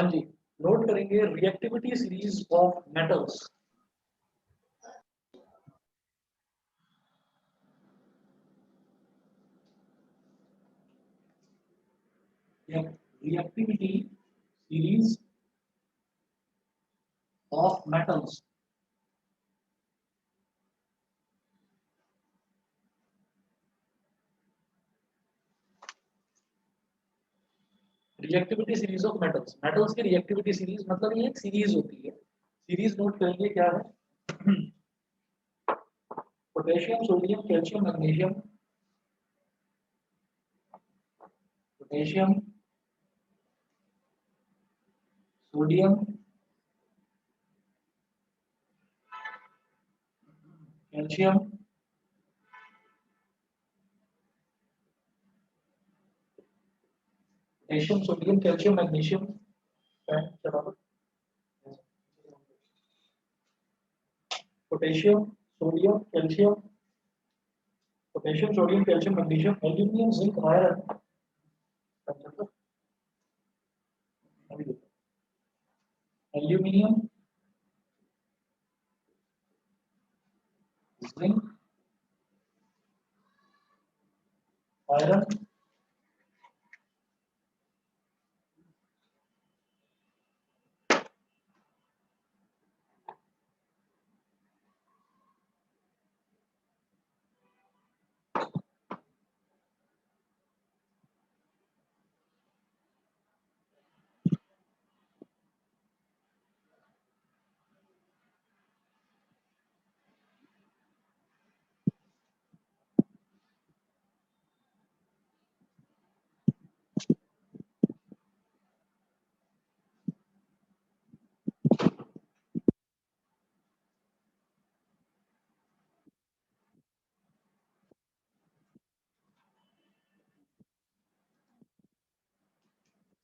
हाँ जी, नोट करेंगे reactivity series of metals. reactivity series of metals. Reactivity series of metals, metals की reactivity series मतलब ये एक सीरीज होती है। सीरीज नोट करेंगे क्या है। Potassium, sodium, calcium, magnesium, potassium, sodium, calcium, potassium, sodium, calcium, magnesium, potassium, sodium, calcium, potassium, sodium, calcium, magnesium, aluminium, zinc, iron, aluminium, zinc, iron,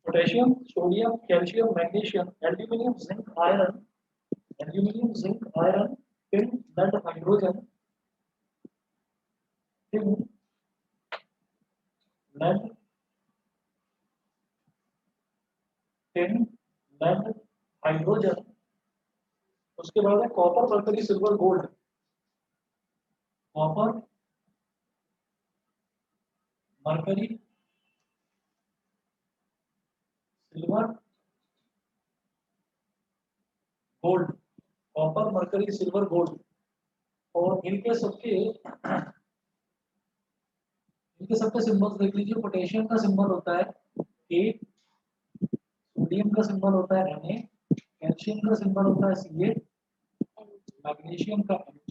potassium, sodium, calcium, magnesium, aluminium, zinc, iron, aluminium, zinc, iron, tin, lead, hydrogen, tin, lead, tin, lead, hydrogen. उसके बाद है copper, mercury, silver, gold. Copper, mercury, silver, gold. Copper, mercury, silver, gold. और इनके सबके symbols देख लीजिए। Potassium का symbol होता है ए, सोडियम का सिंबल होता है Na, कैल्शियम का सिंबल होता है Ca, मैग्नीशियम का Mg,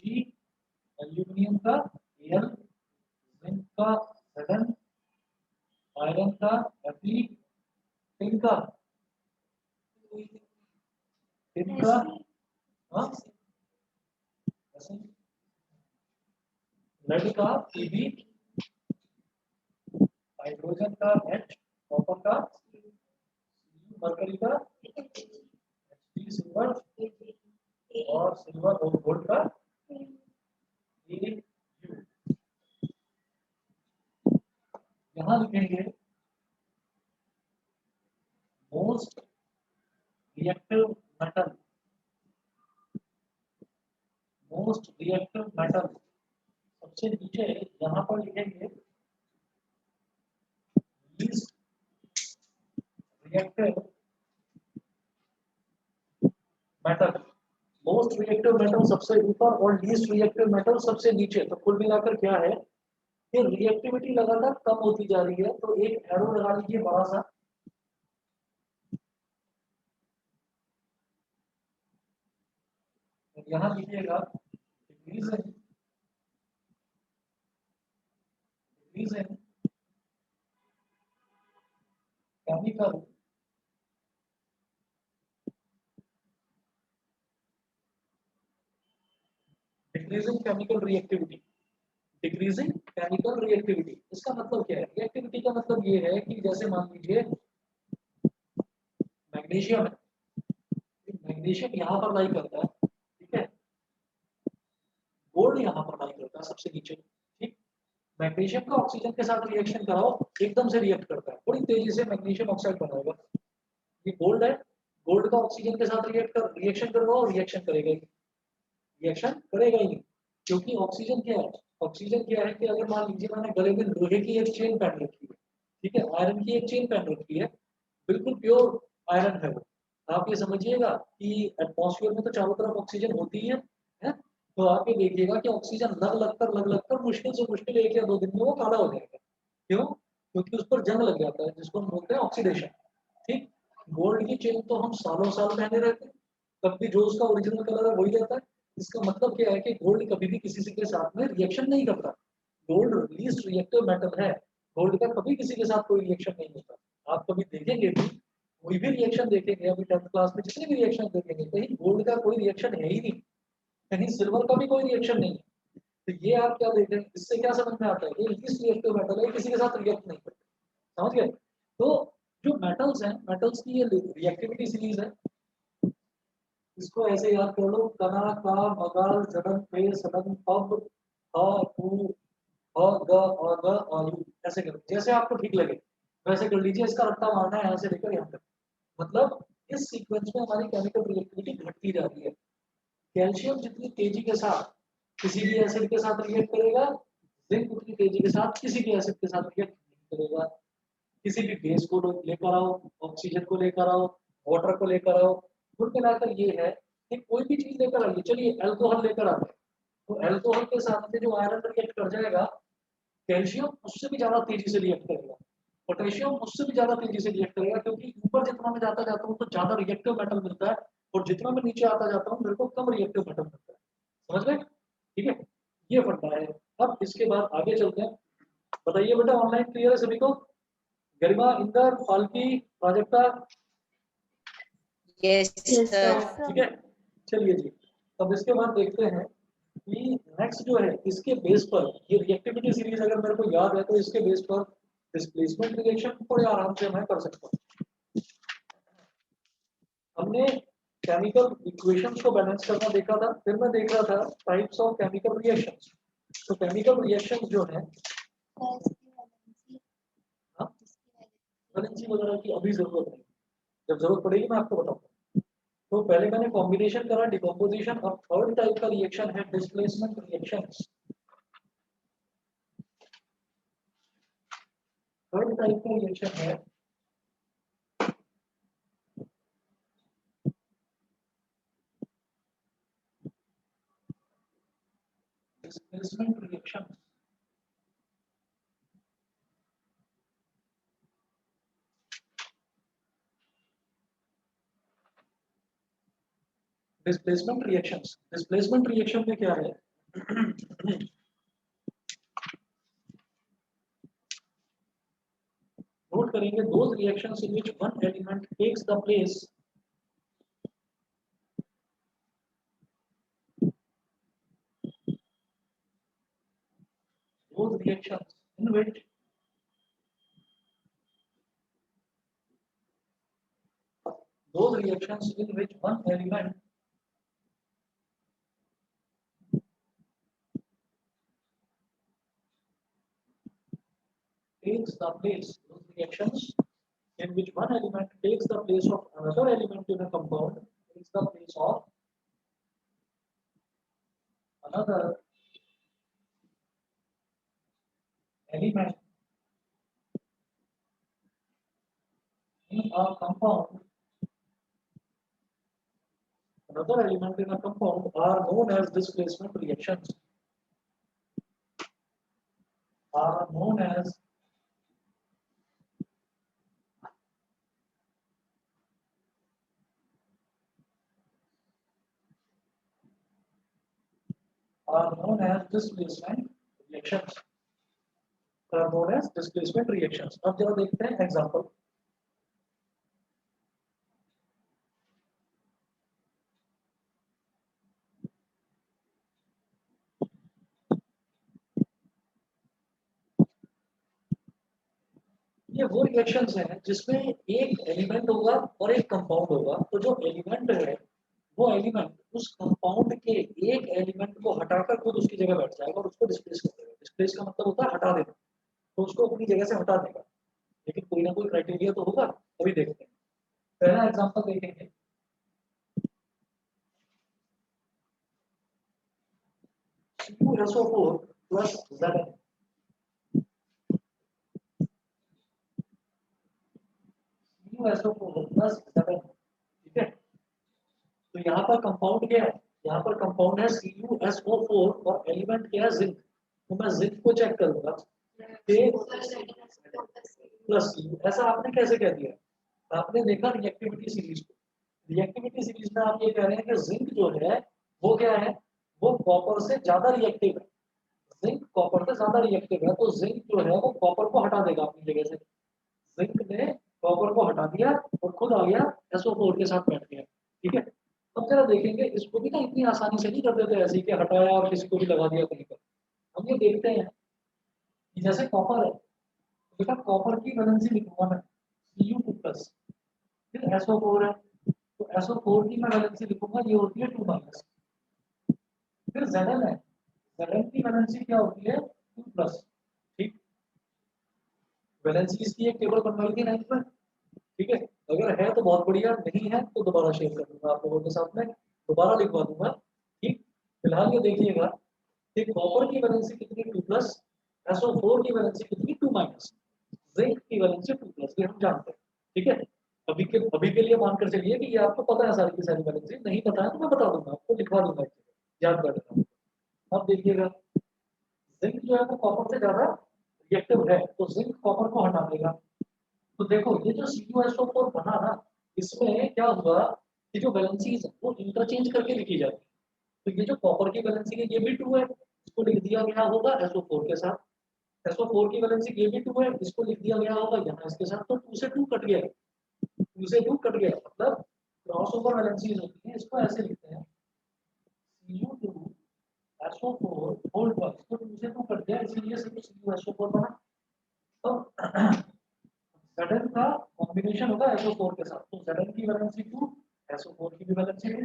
एल्यूमिनियम का Al, जिंक का Zn, आयरन का Fe, टिन का हाँ, लेड का Pb, हाइड्रोजन का H, कॉपर का, मरकरी का Hg, सिल्वर, और सिल्वर और गोल्ड का Au। यहाँ लिखेंगे most reactive metal, most reactive metal. सबसे नीचे यहाँ पर लिखेंगे least reactive metal. Most reactive metal सबसे ऊपर और लीस्ट रिएक्टिव मेटल सबसे नीचे। तो कुल मिलाकर क्या है कि रिएक्टिविटी लगातार कम होती जा रही है। तो एक एरो लगा लीजिए बड़ा सा। यहाँ लिखिएगा decreasing chemical decreasing chemical reactivity, decreasing chemical reactivity. इसका मतलब क्या है? रिएक्टिविटी का मतलब ये है कि जैसे मान लीजिए मैग्नीशियम है, मैग्नीशियम यहाँ पर लाई करता है, ठीक है, गोल्ड यहाँ पर लाई करता है सबसे नीचे, ठीक। मैग्नीशियम का ऑक्सीजन के साथ रिएक्शन कराओ, एकदम से रिएक्ट करता है, बड़ी तेजी से मैग्नीशियम ऑक्साइड बनाएगा। ये गोल्ड है, गोल्ड का ऑक्सीजन के साथ रिएक्शन करेगा और रिएक्शन करेगा ही, रिएक्शन करेगा ही नहीं, क्योंकि ऑक्सीजन क्या है, ऑक्सीजन क्या है कि अगर मान लीजिए मैंने गले में लोहे की एक चेन पहन रखी है, ठीक है, आयरन की एक चेन पहन रखी है, बिल्कुल प्योर आयरन है वो, आप ये समझिएगा कि एटमॉस्फेयर में तो चारों तरफ ऑक्सीजन होती ही है? तो आप ये देखिएगा कि ऑक्सीजन लग लग कर मुश्किल से मुश्किल 1 या 2 दिन में वो काला हो जाएगा। क्यों? क्योंकि उस पर जंग लग जाता है जिसको हम बोलते हैं ऑक्सीडेशन। ठीक, गोल्ड की चेन तो हम सालों साल पहने रहते हैं, तब भी जो उसका ओरिजिनल कलर है वही रहता है। इसका मतलब क्या है कि गोल्ड कभी भी किसी के साथ में रिएक्शन नहीं करता। गोल्ड लीस्ट रिएक्टिव मेटल है, गोल्ड का कभी किसी के साथ कोई रिएक्शन नहीं होता। आप कभी देखेंगे भी, कोई भी रिएक्शन देखेंगे अभी 10th क्लास में जितने भी रिएक्शन देखेंगे, कहीं गोल्ड का कोई रिएक्शन है ही नहीं, कहीं सिल्वर का भी कोई रिएक्शन नहीं है। तो ये आप क्या देख रहे हैं, इससे क्या समझ में आता है, ये लीस्ट रिएक्टिव मेटल है, किसी के साथ रिएक्ट नहीं करते, समझ गए? तो जो मेटल्स हैं, मेटल्स की ये रिएक्टिविटी सीरीज है, इसको ऐसे याद कर लो, कना का मगाल जड़न पे सदन पब ह उ ह ग और ग और यू, ऐसे करो जैसे आपको ठीक लगे वैसे कर लीजिए। इसका रट्टा मारना है यहाँ से लेकर यहाँ तक, मतलब इस सीक्वेंस में हमारी केमिकल रिएक्टिविटी घटती जा रही है। कैल्शियम जितनी तेजी के साथ किसी भी एसिड के साथ रिएक्ट करेगा, जिंक उतनी तेजी के साथ किसी भी एसिड के साथ रिएक्ट नहीं करेगा। किसी भी बेस को लेकर आओ, ऑक्सीजन को लेकर आओ, वाटर को लेकर आओ, कुल मिलाकर ये है कि कोई भी चीज लेकर आइए, चलिए अल्कोहल लेकर आते हैं, तो अल्कोहल के साथ में जो आयरन रिएक्ट कर जाएगा, कैल्शियम उससे भी ज्यादा तेजी से रिएक्ट करेगा, पोटेशियम उससे भी ज्यादा तेजी से रिएक्ट करेगा, क्योंकि ऊपर जितना मैं जाता जाता हूँ तो ज्यादा रिएक्टिव मेटल मिलता है, और जितना मैं नीचे आता जाता हूँ मेरे को कम रिएक्टिव मेटल मिलता है। समझ गए? ठीक है, ये फंडा है। अब इसके बाद आगे चलते हैं। बताइए बेटा, ऑनलाइन क्लियर है सभी को? गरिमा, इंदर, फाल्की, प्राजक्ता? Yes sir. ठीक है, चलिए जी। अब इसके बाद देखते हैं कि नेक्स्ट जो है इसके बेस पर, ये रिएक्टिविटी सीरीज अगर मेरे को याद है तो इसके बेस पर डिस्प्लेसमेंट रिएक्शन बड़े आराम से मैं कर सकता हूँ। हमने केमिकल इक्वेशंस को बैलेंस करना देखा था, फिर मैं देख रहा था टाइप्स ऑफ केमिकल रिएक्शंस। तो केमिकल रिएक्शंस जो है, वैलेंसी वगैरह की अभी जरूरत नहीं, जब जरूरत पड़ेगी मैं आपको बताऊंगा। तो पहले मैंने कॉम्बिनेशन करा, डिकम्पोजिशन। अब थर्ड टाइप का रिएक्शन है डिस्प्लेसमेंट रिएक्शंस। थर्ड टाइप का रिएक्शन है displacement reaction. Displacement reactions, displacement reaction में क्या है, नोट करेंगे those reactions in which one element takes the place those reactions in which those reactions in which one element takes the place, those reactions in which one element takes the place of another element in a compound, takes the place of another element in a compound, another element in a compound are known as displacement reactions, are known as displacement reactions, are known as displacement reactions। अब जरा देखते हैं example. ये वो reactions हैं जिसमें एक element होगा और एक कंपाउंड होगा, तो जो एलिमेंट है वो एलिमेंट उस कंपाउंड के एक एलिमेंट को हटाकर खुद उसकी जगह बैठ जाएगा और उसको डिस्प्लेस कर देगा। डिस्प्लेस का मतलब होता है हटा देना, तो उसको अपनी जगह से हटा देगा, लेकिन कोई ना कोई क्राइटेरिया तो होगा, अभी देखते हैं। पहला एग्जांपल देखेंगे, CuSO4 plus Zn, CuSO4 plus Zn, ठीक है। तो यहाँ पर कंपाउंड क्या है, यहाँ पर कंपाउंड है CuSO4 और एलिमेंट क्या है जिंक। तो मैं जिंक को चेक करूंगा प्लस Cu, ऐसा आपने कैसे कह दिया, आपने देखा रिएक्टिविटी सीरीज को, रिएक्टिविटी सीरीज में आप ये कह रहे हैं कि जिंक जो है वो क्या है, वो कॉपर से ज्यादा रिएक्टिव है, जिंक कॉपर से ज्यादा रिएक्टिव है, तो जिंक जो है वो कॉपर को हटा देगा अपनी जगह से, जिंक ने कॉपर को हटा दिया और खुद आ गया SO4 के साथ बैठ गया, ठीक है। अब जरा देखेंगे इसको भी ना इतनी आसानी से नहीं कर देते ऐसे ही कि हटाया और किसी को भी लगा दिया कहीं पर। हम ये देखते हैं कि जैसे कॉपर है, तो बेटा कॉपर की वैलेंसी लिखूंगा मैं Cu2 प्लस, फिर SO4 है, तो SO4 की मैं वैलेंसी लिखूंगा ये होती है 2 माइनस, फिर Zn है, Zn की वैलेंसी क्या होती है 2 प्लस, ठीक। वैलेंसीज की एक टेबल बनवाई थी 9th में, ठीक है। अगर है तो बहुत बढ़िया, नहीं है तो दोबारा शेयर कर दूंगा आप लोगों के साथ में, दोबारा लिखवा दूंगा, ठीक। फिलहाल ये देखिएगा कि कॉपर की वैलेंसी कितनी 2 प्लस, SO4 की वैलेंसी कितनी 2 माइनस, जिंक की वैलेंसी 2 प्लस, ये हम जानते हैं, ठीक है। अभी के लिए मानकर चलिए कि ये आपको पता है सारी की सारी वैलेंसी, नहीं पता है तो मैं बता दूंगा आपको, लिखवा दूंगा, याद कर लेना। अब देखिएगा जिंक जो है वो कॉपर से ज्यादा रिएक्टिव है, तो जिंक कॉपर को हटा देगा। तो देखो ये जो CuSO4 बना ना, इसमें क्या हुआ कि जो वैलेंसीज है वो इंटरचेंज करके लिखी जाती है। तो ये जो कॉपर की वैलेंसी है ये भी 2 है, इसको लिख दिया गया होगा SO4 के साथ, SO4 की वैलेंसी ये भी 2 है, इसको लिख दिया गया होगा यहाँ इसके साथ, तो 2 से 2 कट गया, 2 से 2 कट गया, मतलब क्रॉस ओवर वैलेंसीज होती है, इसको ऐसे लिखते हैं Cu2SO4 होल प्लस, तो 2 से 2 कट गया, इसीलिए सिर्फ CuSO4 बना। तो Zn का कॉम्बिनेशन होगा SO4 के साथ, तो Zn की वैलेंसी 2, SO4 की भी वैलेंसी 2,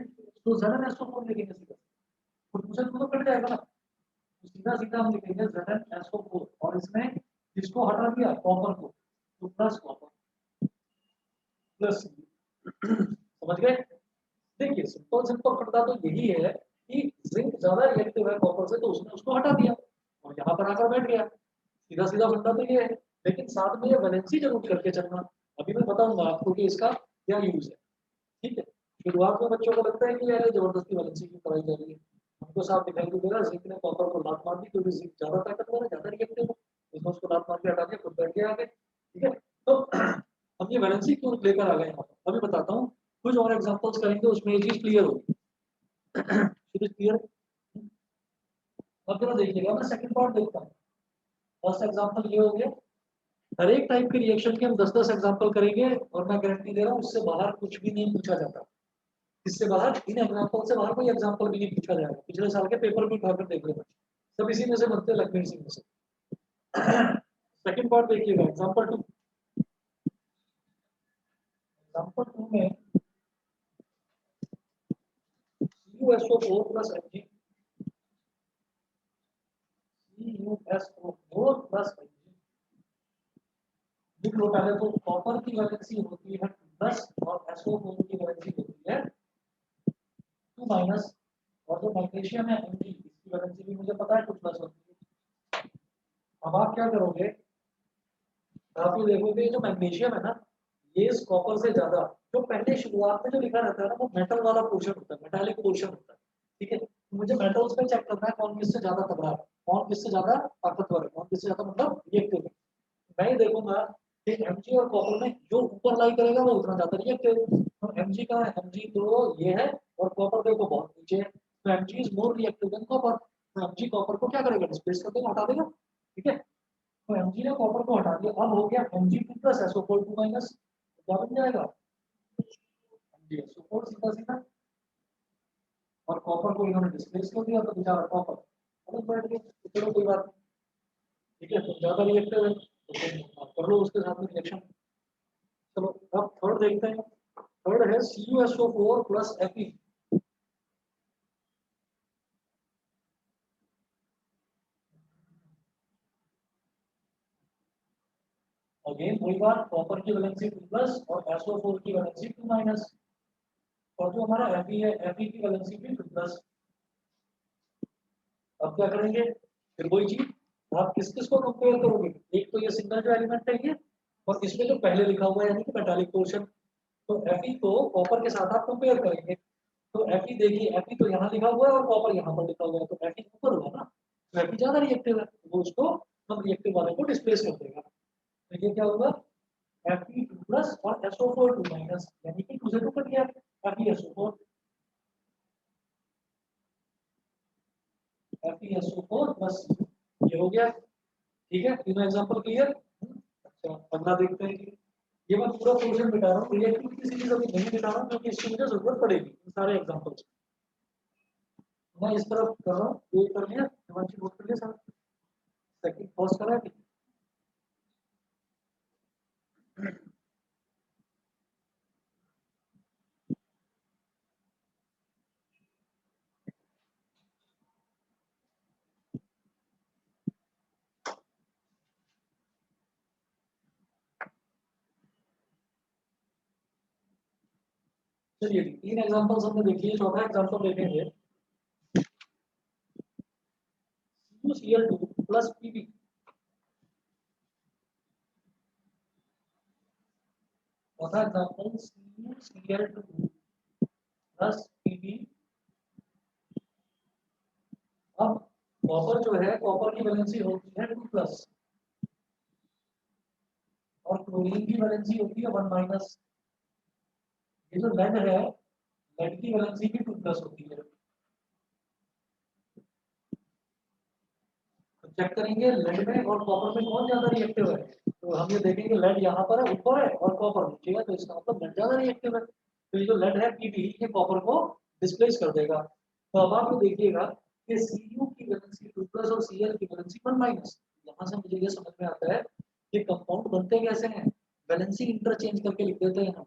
तो ZnSO4 लिखेंगे सीधा, तो 2 से 2 तो कट जाएगा ना, तो सीधा सीधा हम लिखेंगे ZnSO4 और इसमें किसको हटा दिया कॉपर को, तो प्लस कॉपर प्लस, समझ गए। देखिए सिंपल सिंपल फंडा तो यही है कि जिंक ज्यादा रिएक्टिव है कॉपर से, तो उसने उसको हटा दिया और यहाँ पर आकर बैठ गया, सीधा सीधा फंडा तो ये है। लेकिन साथ में ये वैलेंसी जरूर करके चलना, अभी मैं बताऊंगा आपको कि इसका क्या यूज है, ठीक है। शुरुआत में बच्चों को लगता है कि यार जबरदस्ती वैलेंसी की पढ़ाई जा रही है, हमको साफ दिखाई दे रहा जिंक ने कॉपर को लात मार दी, क्योंकि जिंक ज्यादा ताकतवर है, ज्यादा रिएक्टिव है, उसने उसको लात मार के हटा दिया, खुद बैठ गया आगे, ठीक है। तो हम ये वैलेंसी क्यों लेकर आ गए यहाँ पर अभी बताता हूँ, कुछ और एग्जांपल्स करेंगे उसमें ये चीज क्लियर होगी। क्लियर, अब जरा देखिएगा, मैं सेकंड पार्ट देखता हूँ। फर्स्ट एग्जांपल ये हो गया, हर एक टाइप के रिएक्शन के हम 10-10 एग्जांपल करेंगे और मैं गारंटी दे रहा हूँ उससे बाहर कुछ भी नहीं पूछा जाता, इससे बाहर इन एग्जांपल से बाहर कोई एग्जांपल भी नहीं पूछा जाएगा, पिछले साल के पेपर भी उठाकर देख लेना, सब इसी में से बनते हैं, लखनऊ सिंह में से। सेकंड पार्ट देखिएगा, एग्जांपल 2 में CuSO4 plus Mg, CuSO4 plus Mg, लिख लो पहले तो, कॉपर की वैलेंसी होती है 10 और SO4 की वैलेंसी होती है 2 माइनस, और जो मैग्नीशियम है Mg, इसकी वैलेंसी भी मुझे पता है 2 प्लस होती है। अब आप क्या करोगे, आप ये देखोगे जो मैग्नीशियम है ना, ये इस कॉपर से ज्यादा, जो पहले शुरुआत में जो लिखा रहता है ना वो मेटल वाला पोर्शन होता है, मेटालिक पोर्शन होता है, ठीक है। तो मुझे मेटल्स में चेक करना है कौन किससे ज्यादा तगड़ा है, कौन किससे ज्यादा ताकतवर है, कौन किससे ज्यादा मतलब रिएक्टिव है। मैं ये देखूंगा कि Mg और कॉपर में जो ऊपर लाई करेगा वो उतना ज्यादा रिएक्टिव है, तो Mg का है, Mg तो ये है, और कॉपर देखो बहुत नीचे है, तो Mg is more reactive than copper, तो Mg कॉपर को क्या करेगा, डिस्प्लेस कर देगा, हटा देगा, ठीक है। तो Mg ने कॉपर को हटा दिया, अब हो गया Mg2 प्लस SO4 2 माइनस, क्या बन जाएगा MgSO4 सीधा सीधा, और कॉपर को इन्होंने डिस्प्लेस कर दिया, तो बेचारा कॉपर अलग बैठ गया, तो चलो कोई बात नहीं, ठीक है। तो ज्यादा रिएक्टिव है तो फिर आप कर लो उसके साथ में रिएक्शन। चलो अब थर्ड देखते हैं, थर्ड है CuSO4 प्लस Fe, अगेन वही बात, कॉपर की वैलेंसी 2 प्लस और SO4 की वैलेंसी 2 माइनस, और जो हमारा Fe है Fe की वैलेंसी भी 2 प्लस, अब क्या करेंगे, फिर वही चीज, आप किस किस को कंपेयर करोगे, एक तो ये सिंगल जो एलिमेंट है ये, और इसमें जो पहले लिखा हुआ है यानी कि मेटालिक पोर्शन, तो Fe को कॉपर के साथ आप कंपेयर करेंगे। तो Fe देखिए, Fe तो यहाँ लिखा हुआ है और कॉपर यहाँ पर लिखा हुआ है, तो Fe ऊपर हुआ ना, तो Fe ज्यादा रिएक्टिव है, तो वो उसको हम रिएक्टिव वाले को डिस्प्लेस कर देगा। तो ये क्या होगा, Fe2 प्लस और SO4 2 माइनस, यानी कि 2 से 2 कट गया, FeSO4, FeSO4 प्लस, ये हो गया। ठीक है, तीनों एग्जांपल क्लियर। अच्छा, अगला देखते हैं कि ये मैं पूरा पोर्शन मिटा रहा हूँ, रिएक्टिविटी सीरीज अभी नहीं मिटा रहा हूँ क्योंकि इसकी मुझे जरूरत पड़ेगी इन सारे एग्जांपल्स। मैं इस तरफ कर रहा हूँ, ये कर लिया, हिमांशु नोट कर लिया सर, सेकंड पॉज करा है। चलिए तीन एग्जांपल्स हमने देख लिए, चौथा एग्जांपल देखेंगे, CuCl2 प्लस Pb। चौथा एग्जांपल CuCl2 प्लस Pb। अब कॉपर जो है, कॉपर की वैलेंसी होती है 2 प्लस, और क्लोरीन की वैलेंसी होती है 1 माइनस। ये जो लेड है, लेड की वैलेंसी भी 2 प्लस होती है। चेक करेंगे लेड में और कॉपर में कौन ज्यादा रिएक्टिव है, तो हम ये देखेंगे लेड यहाँ पर है ऊपर है और कॉपर नीचे है, तो इसका मतलब लेड ज्यादा रिएक्टिव है, तो ये जो लेड है Pb ये कॉपर को डिस्प्लेस कर देगा। तो अब आप ये देखिएगा कि Cu की वैलेंसी 2 प्लस और Cl की वैलेंसी 1 माइनस। यहाँ से मुझे ये समझ में आता है कि कंपाउंड बनते कैसे हैं, वैलेंसी इंटरचेंज करके लिख देते हैं हम।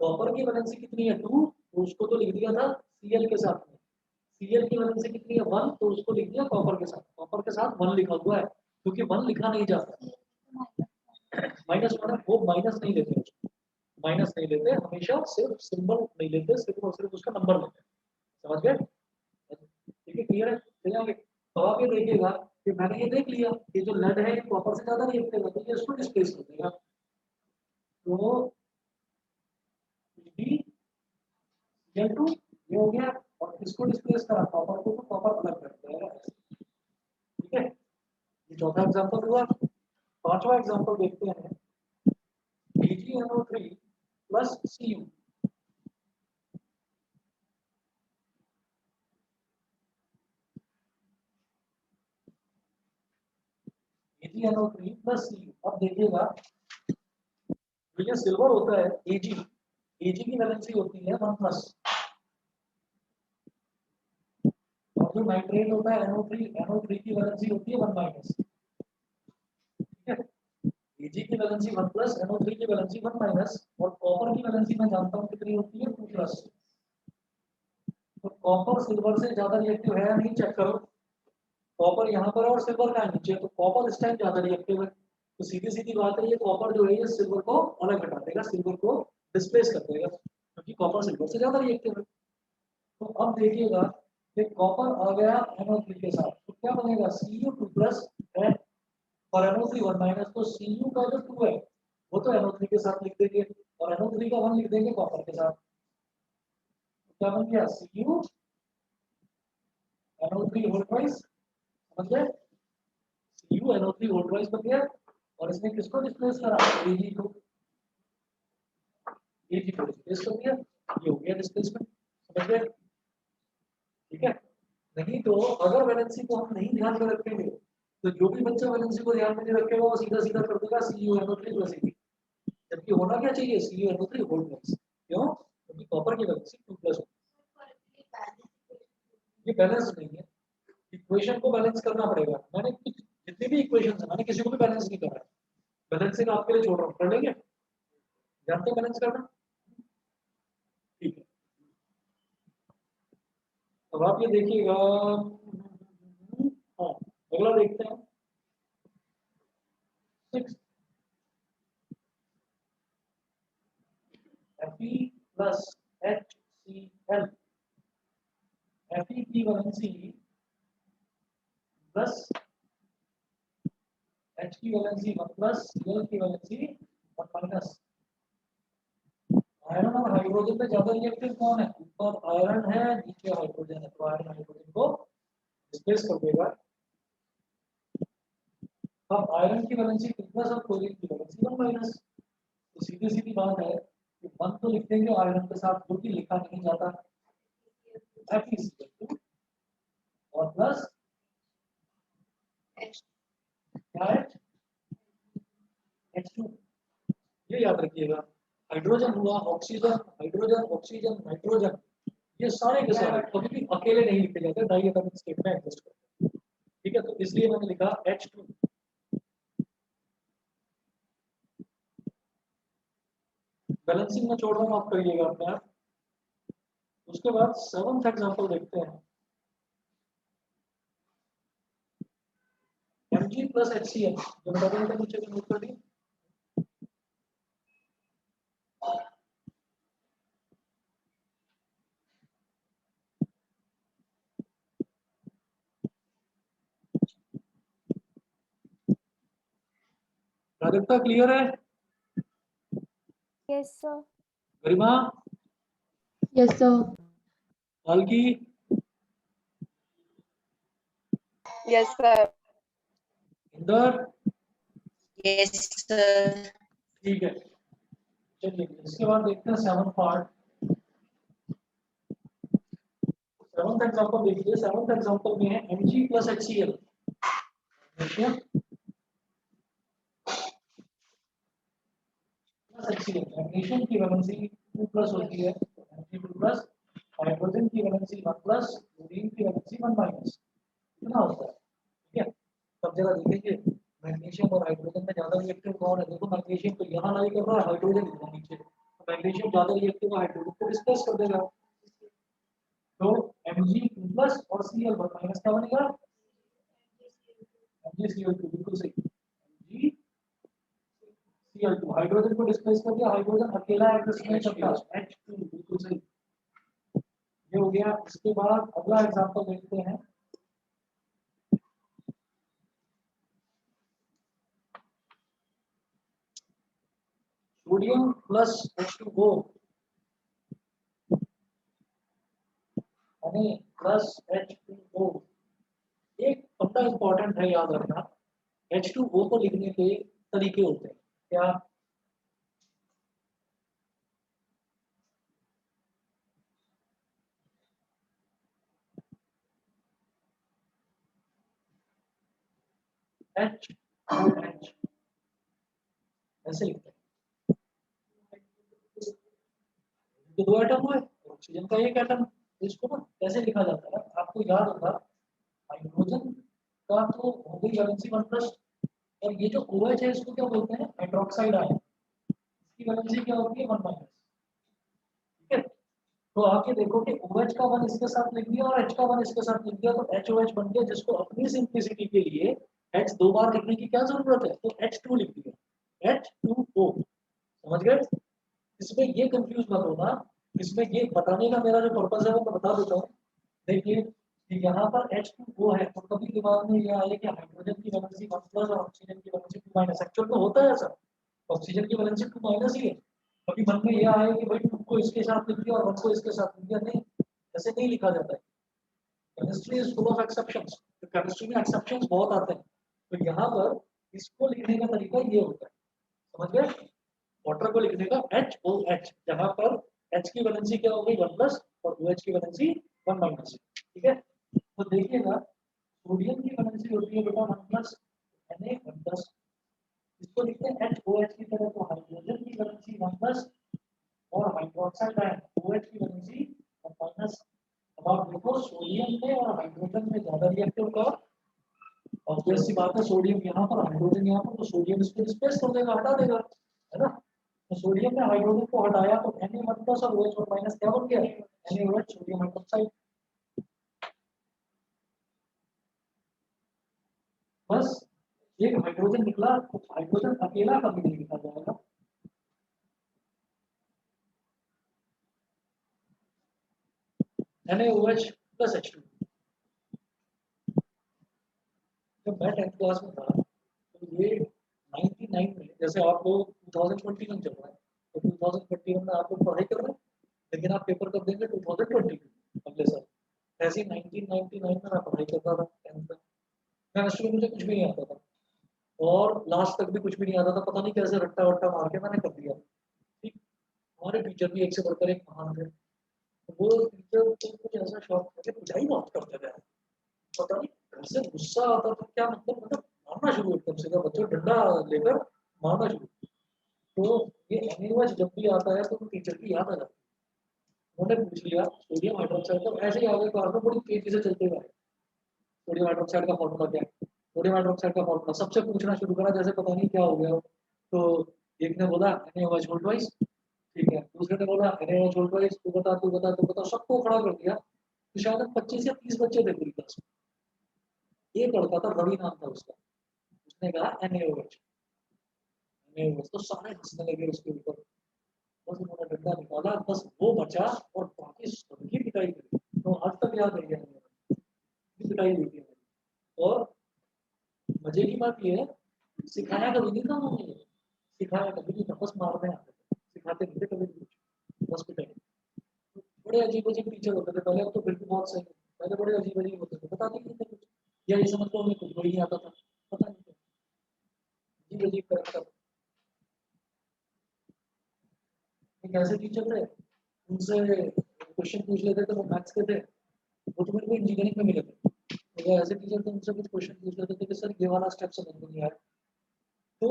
कॉपर की वैलेंसी कितनी है 2, तो उसको तो लिख दिया था Cl के साथ में, Cl की वैलेंसी कितनी है 1, तो उसको लिख दिया कॉपर के साथ, कॉपर के साथ 1 लिखा हुआ है, क्योंकि 1 लिखा नहीं जाता, माइनस 1 है, वो माइनस नहीं लेते उसको, माइनस नहीं लेते, हमेशा सिर्फ सिंबल नहीं लेते, सिर्फ और सिर्फ उसका नंबर लेते हैं। समझ गए? ठीक है, क्लियर है, चलिए। तो आप ये देखिएगा कि मैंने ये देख लिया कि जो लेड है ये कॉपर से ज्यादा रिएक्टिव है, तो ये इसको डिस्प्लेस कर देगा। तो Cl2 ये हो गया, और इसको डिस्प्लेस करा कॉपर को, तो कॉपर अलग कर देगा। ठीक है, ये चौथा एग्जांपल हुआ। पांचवा एग्जांपल देखते हैं, AgNO3 plus Cu। AgNO3 plus Cu, अब देखिएगा तो ये सिल्वर होता है Ag, Ag की वैलेंसी होती है 1 प्लस, और जो नाइट्रेट होता है NO3 की वैलेंसी होती है 1 माइनस। ठीक है, Ag की वैलेंसी 1 प्लस, NO3 की वैलेंसी 1 माइनस, और कॉपर की वैलेंसी मैं जानता हूँ कितनी होती है 2 प्लस। तो कॉपर सिल्वर से ज्यादा रिएक्टिव है या नहीं, चेक करो। कॉपर यहाँ पर और सिल्वर का नीचे, तो कॉपर इस टाइम ज्यादा रिएक्टिव है, तो सीधी सीधी बात है, ये कॉपर जो है ये सिल्वर को अलग हटा देगा, सिल्वर को डिस्प्लेस कर देगा, क्योंकि कॉपर सिल्वर से ज्यादा रिएक्टिव है। तो अब देखिएगा कि कॉपर आ गया NO3 के साथ, तो क्या बनेगा Cu2 प्लस है, और NO3 1 माइनस, तो Cu का जो 2 है वो तो NO3 के साथ लिख देंगे, और NO3 का 1 लिख देंगे कॉपर के साथ, तो क्या बन गया Cu NO3 होल ट्वाइस। समझ गए? Cu NO3 होल ट्वाइस बन गया, और इसने किसको डिस्प्लेस करा, Ag को, Ag को डिस्प्लेस कर दिया, ये हो गया डिस्प्लेसमेंट। समझ गए? ठीक है, नहीं तो अगर वैलेंसी को हम नहीं ध्यान में रखेंगे, तो जो भी बच्चा वैलेंसी को ध्यान में नहीं रखेगा वो सीधा सीधा कर देगा CuNO3 प्लस Ag, जबकि होना क्या चाहिए CuNO3 होल प्लस। क्यों? क्योंकि कॉपर की वैलेंसी 2 प्लस, ये बैलेंस नहीं है, इक्वेशन को बैलेंस करना पड़ेगा। मैंने जितनी भी इक्वेशन है मैंने किसी को भी बैलेंस नहीं करा, बैलेंसिंग आपके लिए छोड़ रहा हूँ, कर लेंगे, जानते हैं बैलेंस करना। ठीक है, अब आप ये देखिएगा, हाँ अगला देखते हैं 6 Fe प्लस HCl। Fe की वैलेंसी प्लस H की वैलेंसी 1 प्लस Cl की वैलेंसी 1 माइनस। आयरन और हाइड्रोजन में ज्यादा रिएक्टिव कौन है? ऊपर आयरन है, नीचे हाइड्रोजन है, तो आयरन हाइड्रोजन को डिस्प्लेस कर देगा। अब आयरन की वैलेंसी 2 प्लस और क्लोरीन की वैलेंसी 1 माइनस। तो सीधी सीधी बात है कि 1 तो लिख देंगे आयरन के साथ, जो कि लिखा नहीं जाता, Fe और प्लस क्या है H2। ये याद रखिएगा, हाइड्रोजन हुआ, ऑक्सीजन, हाइड्रोजन, ऑक्सीजन, नाइट्रोजन, ये सारे के सारे कभी भी अकेले नहीं लिखे जाते, डाई एटॉमिक स्टेट में एग्जिस्ट करते हैं। ठीक है, तो इसलिए मैंने लिखा H2। बैलेंसिंग में छोड़ रहा हूँ, आप करिएगा अपने आप। उसके बाद 7th एग्जांपल देखते हैं। Mg प्लस HCl, जो डबल का नीचे नोट कर दी। राधिका क्लियर है? Yes sir. Garima, yes sir. Palki, yes sir. Inder, yes sir. ठीक है। चलिए इसके बाद देखते हैं 7th पार्ट। 7th एग्जांपल देखिए। 7th एग्जांपल में है Mg प्लस HCl। देखिए मैग्नीशियम की वैलेंसी 2 प्लस होती है, Mg2 प्लस, हाइड्रोजन की वैलेंसी 1 प्लस, क्लोरीन की वैलेंसी 1 माइनस। कितना होता है? ठीक है, सब जगह देखेंगे मैग्नीशियम और हाइड्रोजन में ज्यादा रिएक्टिव कौन है? देखो मैग्नीशियम तो यहाँ लाई कर रहा है, हाइड्रोजन इधर नीचे, तो मैग्नीशियम ज्यादा रिएक्टिव है, हाइड्रोजन को डिस्प्लेस कर देगा। तो Mg2 प्लस और Cl 1 माइनस क्या बनेगा? MgCl2, बिल्कुल सही। Cl2 हाइड्रोजन को डिस्प्लेस कर दिया, हाइड्रोजन अकेला एग्जिस्ट नहीं करता, H2, बिल्कुल सही। ये हो गया। इसके बाद अगला एग्जांपल देखते हैं। सोडियम प्लस H2O यानी प्लस H2O। एक पक्का इंपॉर्टेंट है, याद रखना, H2O को लिखने के तरीके होते हैं क्या? HOH ऐसे लिखते हैं। तो 2 एटम हुए, ऑक्सीजन का 1 एटम। इसको ना कैसे लिखा जाता है, आपको याद होगा, हाइड्रोजन का तो हो गई वैलेंसी 1 प्लस, और ये जो OH है इसको क्या बोलते हैं? Hydroxide ion. इसकी वैलेंसी क्या होती है? 1 माइनस। ठीक है, तो आप ये देखो कि OH का 1 इसके साथ लिख दिया और H का 1 इसके साथ लिख दिया, तो HOH बन गया, जिसको अपनी सिंप्लिसिटी के लिए H 2 बार लिखने की क्या जरूरत है, तो H2 लिख दिया, H2O। समझ गए? इसमें ये कंफ्यूज मत होना। इसमें ये बताने का मेरा जो पर्पस है वो मैं बता देता हूँ। देखिए कि यहाँ पर H2O है, तो कभी दिमाग में ये आए कि हाइड्रोजन की वैलेंसी 1 प्लस और ऑक्सीजन की वैलेंसी 2 माइनस। एक्चुअल में होता है ऐसा, ऑक्सीजन की वैलेंसी 2 माइनस ही है। कभी मन में ये आए कि भाई 2 को इसके साथ लिख दिया और 1 को इसके साथ लिख दिया, नहीं, ऐसे नहीं लिखा जाता है। Chemistry is full of exceptions, तो केमिस्ट्री में एक्सेप्शंस बहुत आते हैं। तो यहाँ पर इसको लिखने का तरीका ये होता है, समझ गए? वाटर को लिखने का HOH, जहां पर H की वैलेंसी क्या हो गई 1 प्लस और OH की वैलेंसी 1 माइनस। ठीक है, तो देखिएगा सोडियम की वैलेंसी होती है बेटा 1 प्लस, Na 1 प्लस। इसको लिखते हैं HOH की तरह, तो हाइड्रोजन की वैलेंसी 1 प्लस और हाइड्रोक्साइड आयन OH की वैलेंसी 1 माइनस। अब आप देखो सोडियम में और हाइड्रोजन में ज्यादा रिएक्टिव का, ऑब्वियस सी बात है, सोडियम यहाँ पर, हाइड्रोजन यहाँ पर, तो सोडियम इसको डिस्प्लेस कर देगा, हटा देगा, है ना? तो सोडियम ने हाइड्रोजन को हटाया तो Na1 प्लस और OH 1 माइनस क्या बन गया? NaOH, sodium hydroxide. बस एक हाइड्रोजन निकला, तो हाइड्रोजन अकेला कभी नहीं लिखा जाएगा। NaOH plus H2। जब मैं 10th क्लास में था तो ये 99 में, जैसे आप लोग 2021 चल रहा है तो 2021 में आप लोग पढ़ाई कर रहे हैं, लेकिन आप पेपर कब देंगे 2020 अगले साल। ऐसे ही 1999 में मैं पढ़ाई करता था 10th में। मैं शुरू में मुझे कुछ भी नहीं आता था और लास्ट तक भी कुछ भी नहीं आता था, पता नहीं कैसे रट्टा वट्टा मार के मैंने कर दिया। ठीक, हमारे टीचर भी एक से बढ़कर एक महान थे। तो वो टीचर को कुछ ऐसा शौक था कि पिटाई बहुत करते थे, पता नहीं घर से गुस्सा आता था क्या, मतलब मारना शुरू एकदम सीधा बच्चों डंडा लेकर मारना शुरू। तो ये एनिमल्स जब भी आता है तो टीचर की याद आ जाती है। उन्होंने पूछ लिया सोडियम हाइड्रोक्साइड, तो ऐसे ही आगे क्लास में बड़ी तेजी से चलते गए सोडियम हाइड्रोक्साइड का फॉर्मूला क्या है, सोडियम हाइड्रोक्साइड का फॉर्मूला सबसे पूछना शुरू करा जैसे पता नहीं क्या हो गया हो। तो एक ने बोला NaOH होल ट्वाइस, ठीक है, दूसरे ने बोला NaOH होल ट्वाइस, तू बता तू बता तू बता, सबको खड़ा कर दिया। तो शायद 25 या 30 बच्चे थे पूरी क्लास में। एक लड़का था, रवि नाम था उसका, उसने कहा NaOH NaOH, तो सारे हंसने लगे उसके ऊपर। बस उन्होंने डंडा निकाला, बस वो बचा और बाकी सबकी पिटाई करी। तो आज तक याद है पिटाई हुई थी। और मजे की बात ये है, सिखाया कभी नहीं था उन्होंने, सिखाया कभी नहीं था, बस मारने आते थे, सिखाते नहीं थे कभी भी कुछ, बस पिटाई। बड़े अजीब अजीब टीचर होते थे पहले, अब तो फिर भी बहुत सही है। पहले बड़े अजीब अजीब होते थे, बताते नहीं थे कुछ, या ये समझ लो उन्हें कुछ भी नहीं आता था, पता नहीं क्या अजीब अजीब करैक्टर। एक ऐसे टीचर थे, उनसे क्वेश्चन पूछ लेते थे, वो मैथ्स के थे, वो तो मेरे को इंजीनियरिंग में मिले थे। तो ऐसे टीचर थे, उनसे कुछ क्वेश्चन पूछ लेते थे कि सर ये वाला स्टेप समझ में नहीं आया, तो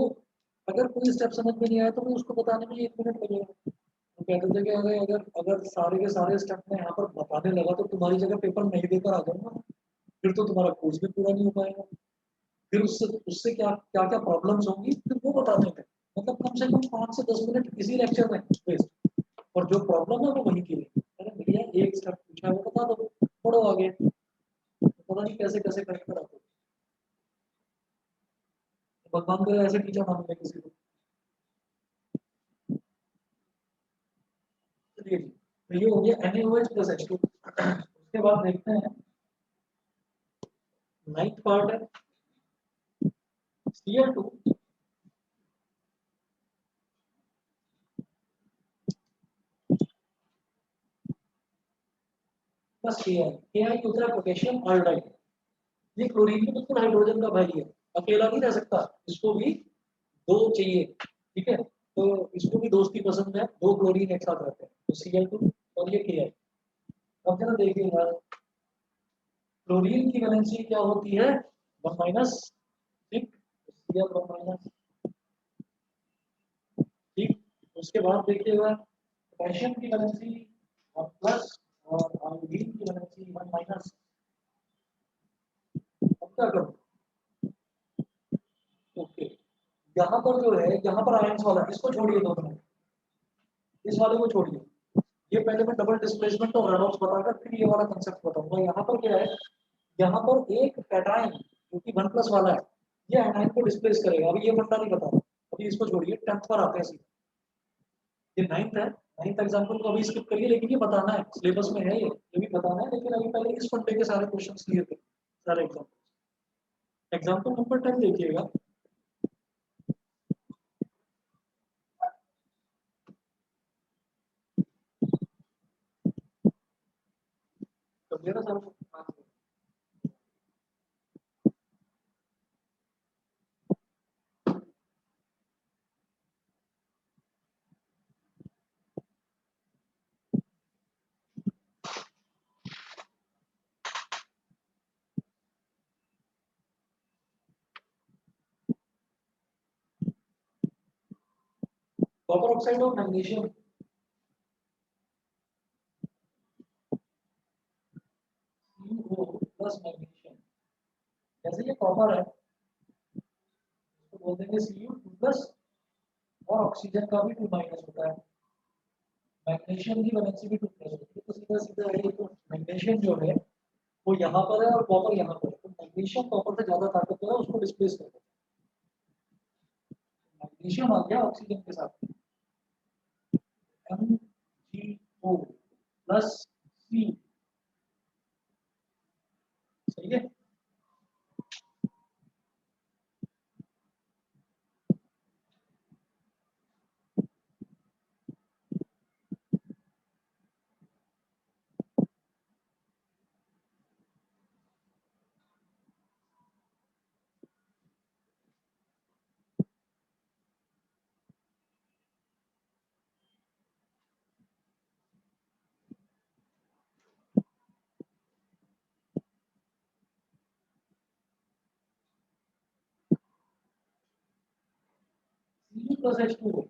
अगर कोई स्टेप समझ में नहीं आया तो मैं उसको बताने में 1 मिनट लगेगा। तो कहते थे कि अगर अगर अगर सारे के सारे स्टेप मैं यहाँ पर बताने लगा तो तुम्हारी जगह पेपर नहीं देकर आ जाऊंगा, फिर तो तुम्हारा कोर्स भी पूरा नहीं हो पाएगा। फिर उससे उससे क्या क्या क्या प्रॉब्लम्स होंगी फिर वो बताते थे। मतलब कम से कम 5 से 10 मिनट इसी लेक्चर में वेस्ट, और जो प्रॉब्लम है वो वहीं की रही। अरे भैया एक स्टेप पूछा है वो बता दो, पढ़ो आगे। पता नहीं कैसे कैसे करेक्ट कराते। भगवान को ऐसे टीचर मानूंगा किसी को। चलिए जी, तो ये हो गया NaOH प्लस H2। उसके बाद देखते हैं 9th पार्ट है Cl2 प्लस Ki होता है पोटेशियम आयोडाइड। ये क्लोरीन भी बिल्कुल हाइड्रोजन का भाई है, अकेला नहीं रह सकता, इसको भी दो चाहिए, ठीक है। तो इसको भी दोस्ती पसंद है, दो क्लोरीन एक साथ रहते हैं, तो Cl2 और ये Ki। अब जरा देखिएगा क्लोरीन की वैलेंसी क्या होती है 1 माइनस, ठीक, Cl1 माइनस, ठीक। उसके बाद देखिएगा पोटेशियम की वैलेंसी 1 प्लस और आयोडीन की वैलेंसी 1 माइनस। अब क्या करूं, ओके, यहाँ पर जो है यहाँ पर आयंस वाला इसको छोड़िए 2 मिनट, इस वाले को छोड़िए। ये पहले मैं डबल डिस्प्लेसमेंट और रेडॉक्स बताकर फिर ये वाला कंसेप्ट बताऊंगा। यहाँ पर क्या है, यहाँ पर एक कैटायन जो कि 1 प्लस वाला है, ये एनायन को डिस्प्लेस करेगा। अभी ये फंडा नहीं बता, अभी इसको छोड़िए, 10th पर आते हैं सीधे। ये 9th है, 9th एग्जाम्पल को अभी स्किप करिए, लेकिन ये बताना है, सिलेबस में है ये भी बताना है, लेकिन अभी पहले इस फंडे के सारे क्वेश्चन क्लियर करिए, सारे एग्जाम्पल। एग्जाम्पल नंबर 10 देखिएगा। तो मेरा सर कॉपर ऑक्साइड और मैग्नीशियम प्लस मैग्नीशियम, जैसे ये कॉपर है तो बोल देंगे Cu2 प्लस, और ऑक्सीजन का भी 2 माइनस होता है, मैग्नीशियम की वैलेंसी भी 2 प्लस होती है। तो सीधा सीधा है, तो मैग्नीशियम जो है वो यहाँ पर है और कॉपर यहाँ पर है, तो मैग्नीशियम कॉपर से ज्यादा ताकतवर है, उसको डिस्प्लेस कर दो। मैग्नीशियम आ गया ऑक्सीजन के साथ, MgO प्लस C, सही है। प्लस H2O,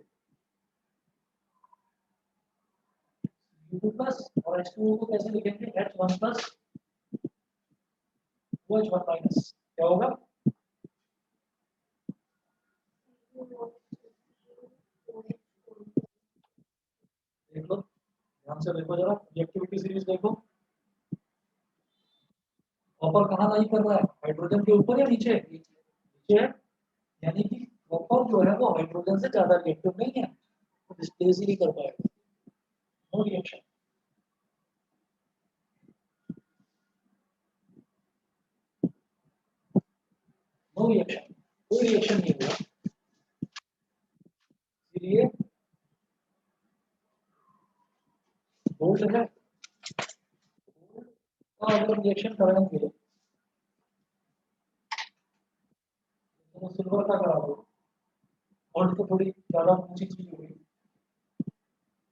Cu2 प्लस, और H2O को कैसे लिखेंगे, H1 प्लस OH1 माइनस, क्या होगा, देख लो ध्यान से, देखो जरा रिएक्टिविटी सीरीज देखो, कॉपर कहाँ लाई कर रहा है, हाइड्रोजन के ऊपर या नीचे, नीचे है, यानी कि कॉपर जो है वो हाइड्रोजन से ज्यादा रिएक्टिव नहीं है, तो डिस्प्लेस ही नहीं कर पाएगा, नो रिएक्शन। नो रिएक्शन, कोई रिएक्शन नहीं हुआ, इसलिए गोल्ड है, तो अगर रिएक्शन करेंगे तो सिल्वर का करा दो, गोल्ड तो थोड़ी ज्यादा ऊंची चीज होगी,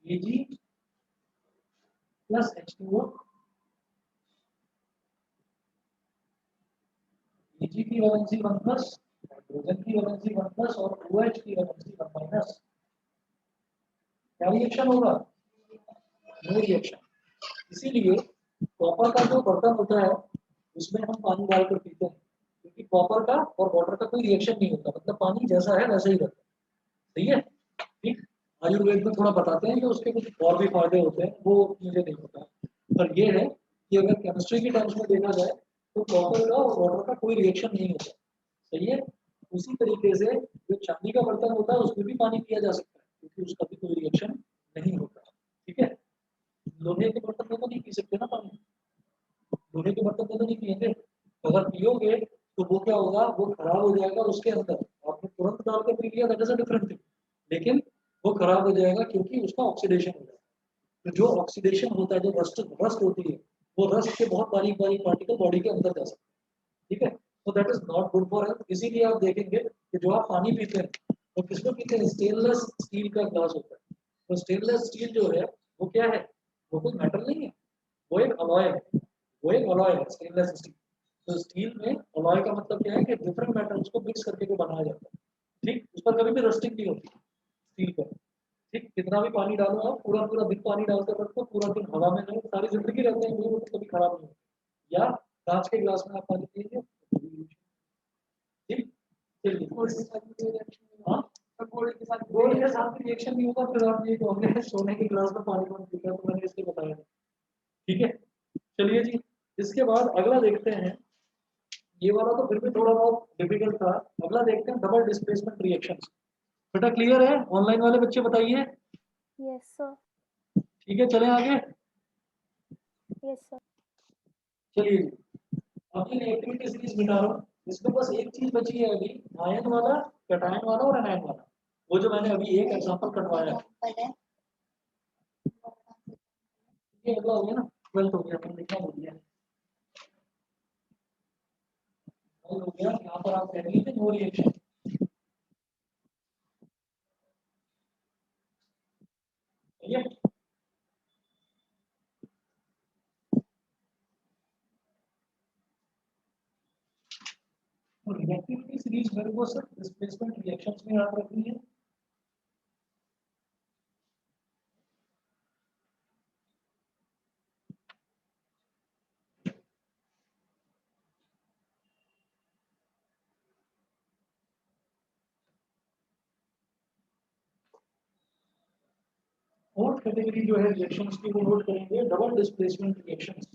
Ag प्लस H2O, Ag की वैलेंसी 1 प्लस, हाइड्रोजन की वैलेंसी 1 प्लस और OH की वैलेंसी 1 माइनस, क्या रिएक्शन होगा, नो रिएक्शन। इसीलिए कॉपर का जो बर्तन होता है उसमें हम पानी डालकर पीते हैं, क्योंकि कॉपर का और वाटर का कोई रिएक्शन नहीं होता, मतलब पानी जैसा है वैसा ही रहता है, सही है, ठीक। आयुर्वेद में थोड़ा बताते हैं कि उसके कुछ और भी फायदे होते हैं, वो मुझे नहीं पता, पर ये है कि अगर केमिस्ट्री की टर्म्स में देखा जाए तो कॉपर का और वाटर का कोई रिएक्शन नहीं होता, सही है। उसी तरीके से जो चांदी का बर्तन होता है उसमें भी पानी पिया जा सकता है, क्योंकि उसका भी कोई रिएक्शन नहीं होता, ठीक है। लोहे के बर्तन में तो नहीं पी सकते ना पानी, लोहे के बर्तन में तो नहीं पिएंगे, अगर पियोगे तो वो क्या होगा, वो खराब हो जाएगा उसके अंदर, आपने तुरंत डाल के पी लिया, that is a different thing, लेकिन वो खराब हो जाएगा क्योंकि उसका ऑक्सीडेशन हो जाएगा, तो जो ऑक्सीडेशन होता है, जो रस्ट रस्ट होती है, वो रस्ट के बहुत बारीक बारीक पार्टिकल बॉडी के अंदर जा सकते हैं, ठीक है, तो that is not good for health. इसीलिए आप देखेंगे कि जो आप पानी पीते हैं वो किसमें पीते हैं, स्टेनलेस स्टील का ग्लास होता है, तो स्टेनलेस स्टील जो है वो क्या है, वो कोई मेटल नहीं है, वो एक अलॉय है, वो एक अलॉय है स्टेनलेस स्टील। तो स्टील में अलॉय का मतलब क्या है कि डिफरेंट मेटल्स को मिक्स करके को बनाया जाता है, ठीक, उस पर कभी भी रस्टिंग नहीं होती स्टील पर, ठीक, कितना भी पानी डालो आप, पूरा पूरा दिन पानी डालते रखो, पूरा दिन हवा में रहो, सारी जिंदगी रहते हैं, वो कभी खराब नहीं होती, या कांच के ग्लास में आप पानी पिएंगे, ठीक, चलिए, हाँ, गोल्ड के साथ रिएक्शन नहीं होगा, फिर आप ये कहोगे सोने के गिलास में पानी कौन पीता है, तो मैंने इसलिए बताया, ठीक है। चलिए जी, इसके बाद अगला देखते हैं, ये वाला तो फिर भी थोड़ा बहुत डिफिकल्ट था, अगला देखते हैं डबल डिस्प्लेसमेंट रिएक्शंस। बेटा क्लियर है, ऑनलाइन वाले बच्चे बताइए, Yes, sir. ठीक है, चलें आगे, Yes, sir. चलिए जी, अपनी रिएक्टिविटी सीरीज मिटा रहा हूँ, इसमें बस एक चीज बची है अभी, आयन वाला, कैटायन वाला और एनायन वाला, वो जो मैंने अभी एक एग्जांपल कटवाया है, ये अगला हो गया ना, 12th हो गया, मैंने लिखना भूल गया, 12 हो गया, यहाँ पर आप कह लीजिए नो रिएक्शन, ठीक है। तो रिएक्टिविटी सीरीज मेरे को सर डिस्प्लेसमेंट रिएक्शंस में याद रखनी है, फोर्थ कैटेगरी जो है रिएक्शंस की वो नोट करेंगे, double displacement reactions.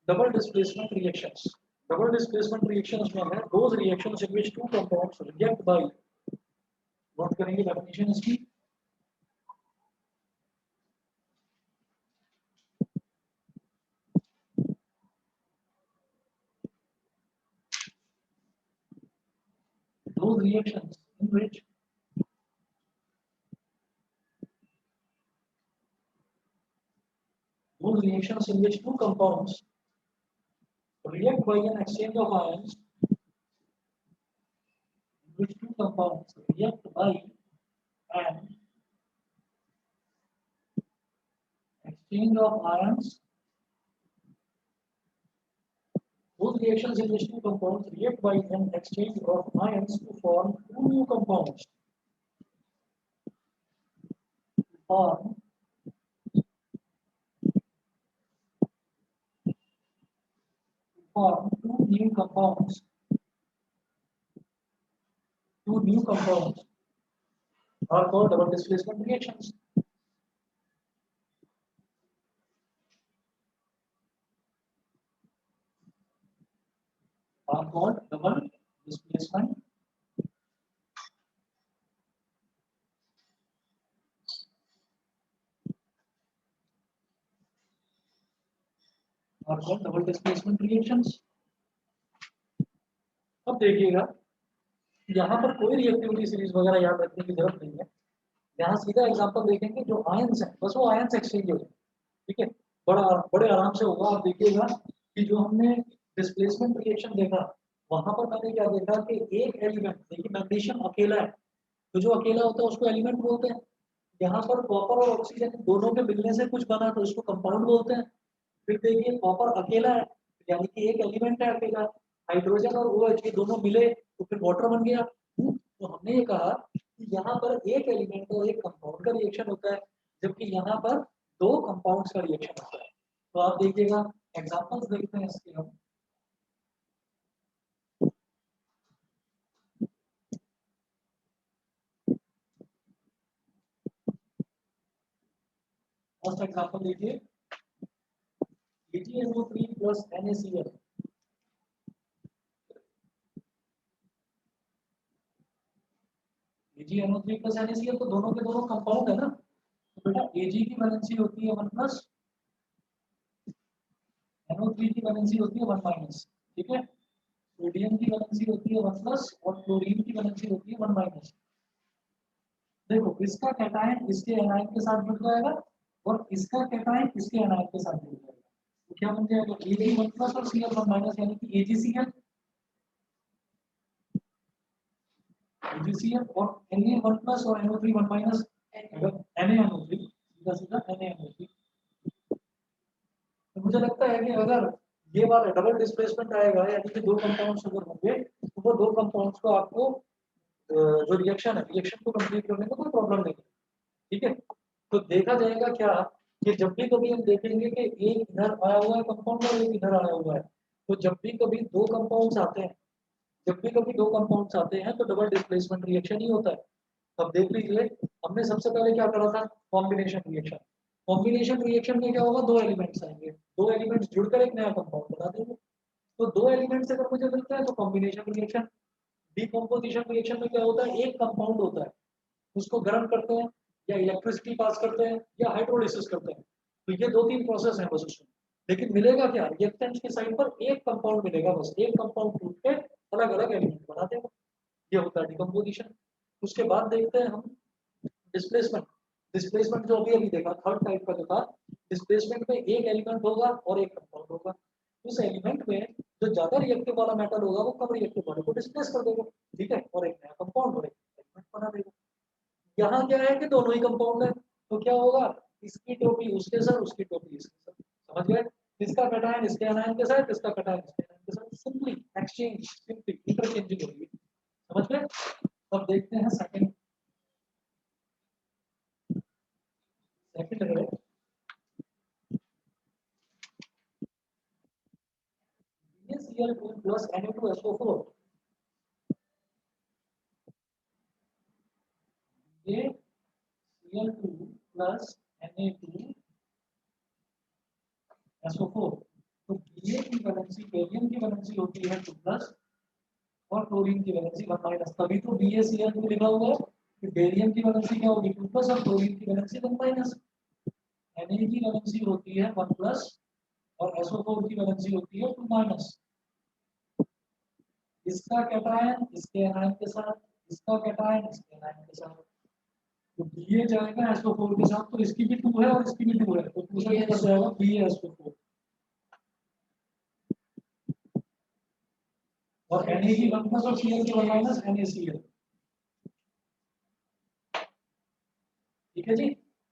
Double displacement reactions, double displacement reactions में है those reactions in which two compounds react by, note करेंगे डेफिनेशन इसकी, those reactions in which those reactions in which two compounds react by an exchange of ions, in which two compounds react by an exchange of ions, those reactions in which two compounds react by an exchange of ions to form two new compounds. Form two new compounds. Two new compounds are called double displacement reactions. Are called double displacement reactions. अब देखिएगा यहाँ पर कोई reactivity series वगैरह याद रखने की जरूरत नहीं है। यहाँ सीधा एग्जांपल देखेंगे, जो आयंस है बस वो आयंस एक्सचेंज हो जाए, ठीक है, बड़े आराम से होगा। आप देखिएगा कि जो हमने डिस्प्लेसमेंट रिएक्शन देखा, वहां पर मैंने क्या देखा कि एक एलिमेंट, देखिए मैग्नीशियम अकेला है, तो जो अकेला होता है उसको एलिमेंट बोलते हैं। यहाँ पर कॉपर और ऑक्सीजन दोनों के मिलने से कुछ बना तो उसको कंपाउंड बोलते हैं। फिर देखिए कॉपर अकेला है, यानी कि एक एलिमेंट है अकेला, हाइड्रोजन और OH ये दोनों मिले तो फिर वाटर बन गया। तो हमने ये कहा कि यहाँ पर एक एलिमेंट और एक कंपाउंड का रिएक्शन होता है, जबकि यहाँ पर दो कंपाउंड्स का रिएक्शन होता है। तो आप देखिएगा एग्जांपल्स देखते हैं इसके हम। फर्स्ट एग्जांपल देखिए, AgNO3 plus NaCl। AgNO3 plus NaCl तो दोनों के दोनों कंपाउंड है ना, तो बेटा Ag की वैलेंसी होती है 1 प्लस, NO3 की वैलेंसी होती है 1 माइनस, ठीक है। सोडियम की वैलेंसी होती है 1 प्लस और क्लोरीन की वैलेंसी होती है 1 माइनस। देखो इसका कैटायन इसके एनायन के साथ जुड़ जाएगा और इसका कैटायन इसके एनायन के साथ जुड़ जाएगा, तो क्या बन जाएगा Ag 1 प्लस और Cl 1 माइनस, यानी कि AgCl और Na 1 प्लस और NO3 1 माइनस, अगर NaNO3 सीधा सीधा NaNO3। तो मुझे लगता है कि अगर ये वाला डबल डिस्प्लेसमेंट आएगा, यानी कि दो कंपाउंड्स अगर होंगे तो वो दो कंपाउंड्स को आपको जो रिएक्शन है, रिएक्शन को कंप्लीट करने में कोई प्रॉब्लम नहीं है, ठीक है। तो देखा जाएगा क्या कि जब भी कभी हम देखेंगे कि एक इधर आया हुआ है कंपाउंड और एक इधर आया हुआ है, तो जब भी कभी दो कंपाउंड्स आते हैं, जब भी कभी दो कंपाउंड्स आते हैं तो डबल डिस्प्लेसमेंट रिएक्शन ही होता है। अब देख लीजिए, हमने सबसे पहले क्या करा था, कॉम्बिनेशन रिएक्शन। कॉम्बिनेशन रिएक्शन में क्या होगा, दो एलिमेंट्स आएंगे, दो एलिमेंट्स जुड़कर एक नया कंपाउंड बना देंगे। तो दो एलिमेंट्स अगर मुझे मिलता है तो कॉम्बिनेशन रिएक्शन। डीकम्पोजिशन रिएक्शन में क्या होता है, एक कंपाउंड होता है, उसको गर्म करते हैं या इलेक्ट्रिसिटी पास करते हैं या हाइड्रोलिसिस करते हैं, तो ये दो तीन प्रोसेस है बस उसमें। लेकिन मिलेगा क्या, रिएक्टेंट की साइड पर एक कंपाउंड मिलेगा, बस एक कंपाउंड टूट के अलग अलग एलिमेंट बना देगा, ये होता है डिकम्पोजिशन। उसके बाद देखते हैं हम डिस्प्लेसमेंट। डिस्प्लेसमेंट जो अभी अभी देखा थर्ड टाइप का जो था, डिस्प्लेसमेंट में एक एलिमेंट होगा और एक कंपाउंड होगा। उस एलिमेंट में जो ज्यादा रिएक्टिव वाला मेटल होगा वो कम रिएक्टिव वाले को डिस्प्लेस कर देगा, ठीक है, और एक नया कंपाउंड और एक एलिमेंट बना देगा। यहाँ क्या है कि दोनों ही कंपाउंड है, तो क्या होगा, इसकी टोपी उसके सर, उसकी टोपी इसके सर, समझ गए। इसका कैटायन इसके आयन के साथ, इसका कैटायन इसके आयन के साथ, सिंपली एक्सचेंज, सिंपली इंटरचेंजिंग होगी, समझ गए। अब देखते हैं सेकंड है BaCl2 plus Na2SO4। BaCl2 plus Na2SO4। तो Ba की वैलेंसी, बेरियम की वैलेंसी होती है 2 प्लस और क्लोरीन की वैलेंसी 1 माइनस, तभी तो BaCl2 लिखा हुआ है कि बेरियम की वैलेंसी क्या होगी 2 प्लस और क्लोरीन की वैलेंसी 1 माइनस। Na की वैलेंसी होती है 1 प्लस और SO4 की वैलेंसी होती है 2 माइनस। इसका कैटायन इसके एनायन के साथ, इसका कैटायन इसके एनायन के साथ, तो ये जाएगा SO4 के साथ, तो इसकी भी 2 है और इसकी भी 2 है, तो पूछा किधर जाएगा BaSO4। और Na की 1 प्लस और Cl की 1 माइनस NaCl। ठीक है जी,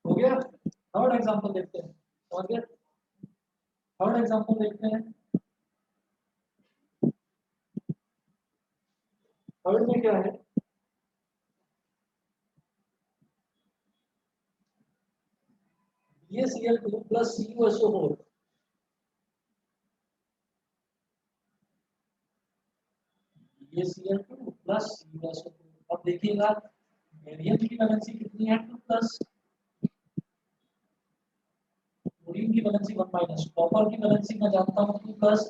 हो गया। थर्ड एग्जांपल देखते हैं, समझ गए? थर्ड एग्जांपल देखते हैं। थर्ड में क्या है? BaCl2 plus CuSO4। BaCl2 plus CuSO4। अब देखिएगा बेरियम की वैलेंसी कितनी है? 2 प्लस। क्लोरीन की वैलेंसी 1 माइनस। कॉपर की वैलेंसी मैं जानता हूँ 2 प्लस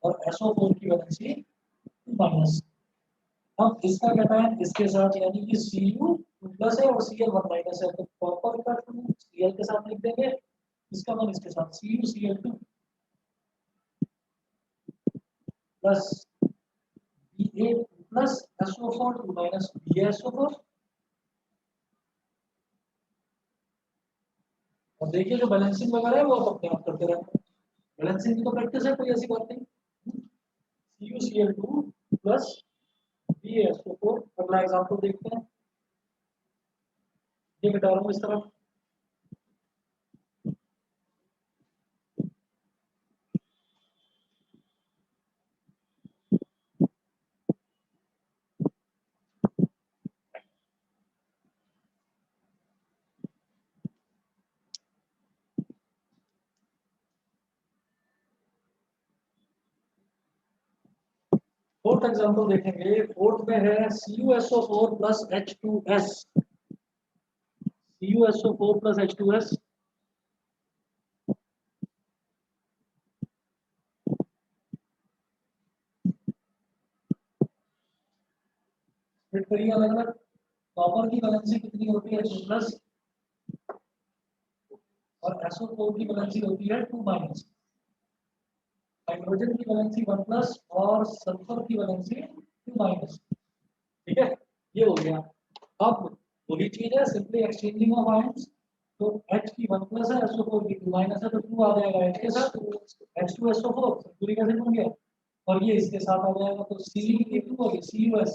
और SO4 की वैलेंसी 2 माइनस। अब इसका कैटायन इसके साथ यानी कि Cu 2 प्लस है और Cl 1 माइनस है, तो कॉपर का 2 Cl के साथ लिख देंगे, इसका 1 इसके साथ, CuCl2 plus Ba2 plus SO4 2 minus BaSO4। और देखिए जो बैलेंसिंग वगैरह है वो आप अपने आप करते रहते हैं, बैलेंसिंग की तो प्रैक्टिस है, कोई ऐसी बात नहीं। CuCl2 plus BaSO4। अगला एग्जांपल देखते हैं, ये बता रहा हूँ इस तरफ। फोर्थ एग्जांपल देखेंगे, फोर्थ में है CuSO4 plus H2S। CuSO4 plus H2S। Split करिए अलग अलग। कॉपर की वैलेंसी कितनी होती है? 2 प्लस और SO4 की वैलेंसी होती है 2 माइनस। हाइड्रोजन की वैलेंसी 1 प्लस और सल्फर की वैलेंसी 2 माइनस। ठीक है, ये हो गया। अब वही चीज है, सिंपली एक्सचेंजिंग ऑफ आयंस। तो H की 1 प्लस है, SO4 की 2 माइनस है, तो 2 आ जाएगा H के साथ, H2SO4 पूरी कैसे बन गया, और ये इसके साथ आ जाएगा, तो Cu की 2 होगी CUS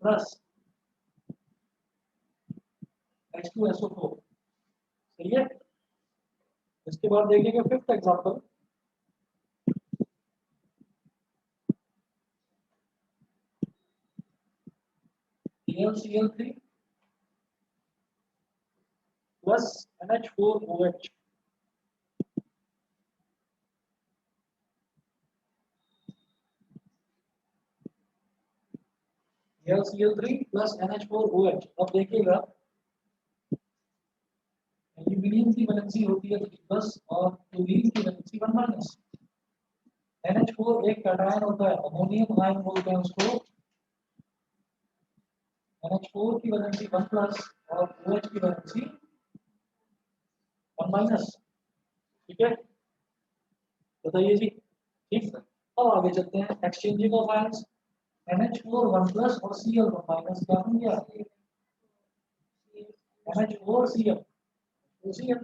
प्लस H2SO4। सही है। इसके बाद देखेंगे fifth example. AlCl3 plus NH4OH। AlCl3 plus NH4OH। अब देखिएगा एल्यूमिनियम की वैलेंसी होती है 3 प्लस और क्लोरीन की वैलेंसी 1 माइनस। NH4 एक कैटायन होता है, अमोनियम आयन बोलते हैं उसको। NH4 की वैलेंसी 1 प्लस और OH की वैलेंसी 1 माइनस। ठीक है, बताइए जी। ठीक है, अब आगे चलते हैं, exchanging of ions. NH4 1 plus और Cl 1 माइनस, क्या बन गया? NH4 Cl Cl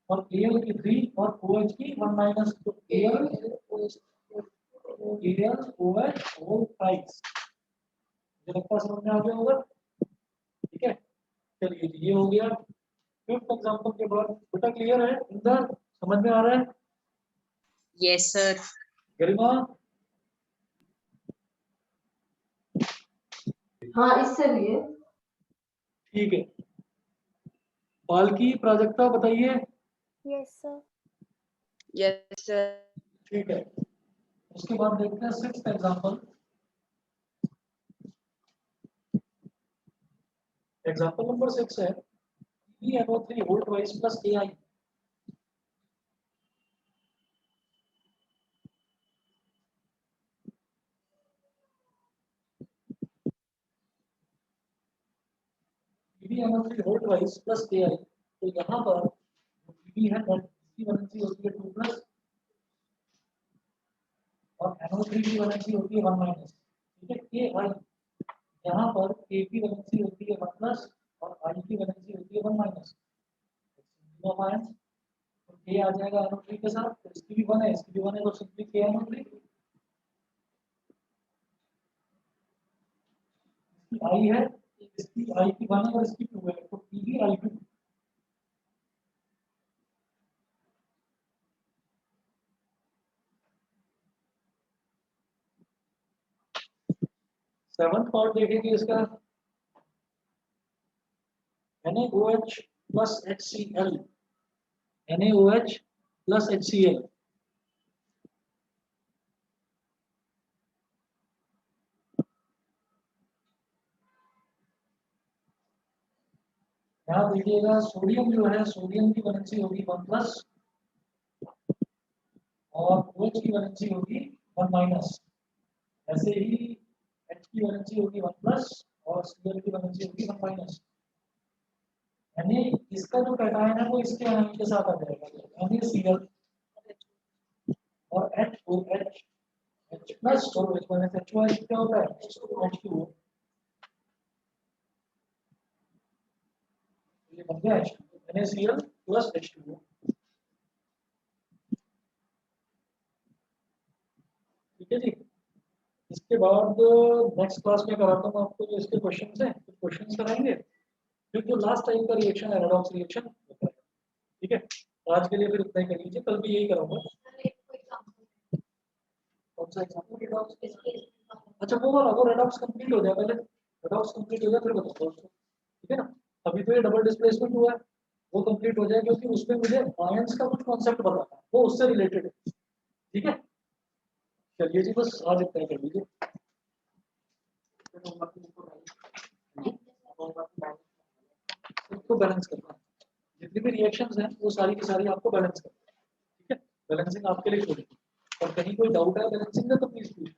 और Al की 3 और OH की 1 माइनस, तो AlOH होल टाइप्स। मुझे लगता है समझ में आ गया होगा। ठीक है, चलिए ये हो गया। फिफ्थ एग्जांपल के बाद बेटा क्लियर है? इंदर समझ में आ रहा है? Yes, sir. गरिमा? हाँ, इससे भी है। ठीक है, पालकी प्राजक्ता बताइए। Yes, sir. Yes, sir. ठीक है, उसके बाद देखते हैं सिक्स्थ एग्जांपल। एग्जांपल नंबर 6 है PbNO3 whole twice plus Ai। PbNO3 whole twice plus Ai। तो यहाँ पर Pb है इसकी वैलेंसी होती है 2 प्लस और NO3 की वैलेंसी होती है 1 माइनस। ठीक है, Ai यहाँ पर ए की वैलेंसी होती है 1+ और आई की वैलेंसी होती है 1-। ऑफ आयंस तो के आ जाएगा NO3 के साथ, तो इसकी भी 1 है, इसकी भी 1 है, तो सिंपली के NO3। इसकी आई है, इसकी आई की 1 है और इसकी 2 है, तो पी भी I2। सेवंथ पार्ट देखेंगे इसका, NaOH plus HCl, NaOH plus HCl। यहाँ देखिएगा सोडियम जो है, सोडियम की वैलेंसी होगी 1+ और OH की वैलेंसी होगी 1-। ऐसे ही H की वैलेंसी होगी 1+ और Cl की वैलेंसी होगी 1-। यानी इसका जो कैटायन है वो इसके आयन के साथ आ जाएगा, NaCl और HOH, H+ और HOH क्या होता है, H2O। ये बन गया NaCl plus H2O। ठीक है जी। इसके बाद नेक्स्ट क्लास में कराता हूँ आपको जो इसके क्वेश्चंस हैं, कुछ क्वेश्चंस कराएंगे, फिर जो लास्ट टाइम का रिएक्शन है रेडॉक्स रिएक्शन होता है। ठीक है, तो आज के लिए फिर इतना ही कर लीजिए, कल भी यही कराऊंगा। कौन सा एग्जाम्पल, रेडॉक्स? अच्छा वो वाला, वो रेडॉक्स कंप्लीट हो जाए पहले, रेडॉक्स कंप्लीट हो जाए फिर बताता हूँ उसको। ठीक है ना, अभी तो ये डबल डिस्प्लेसमेंट हुआ है, वो कंप्लीट हो जाए क्योंकि उसमें मुझे आयंस का कुछ कॉन्सेप्ट बताना है, वो उससे रिलेटेड है। ठीक है, चलिए जी, बस आज इतना ही कर लीजिए। सबको बैलेंस करना है, जितनी भी रिएक्शंस हैं वो सारी की सारी आपको बैलेंस करना है। ठीक है, बैलेंसिंग आपके लिए छोड़ी, और कहीं कोई डाउट है बैलेंसिंग का तो प्लीज पूछिए।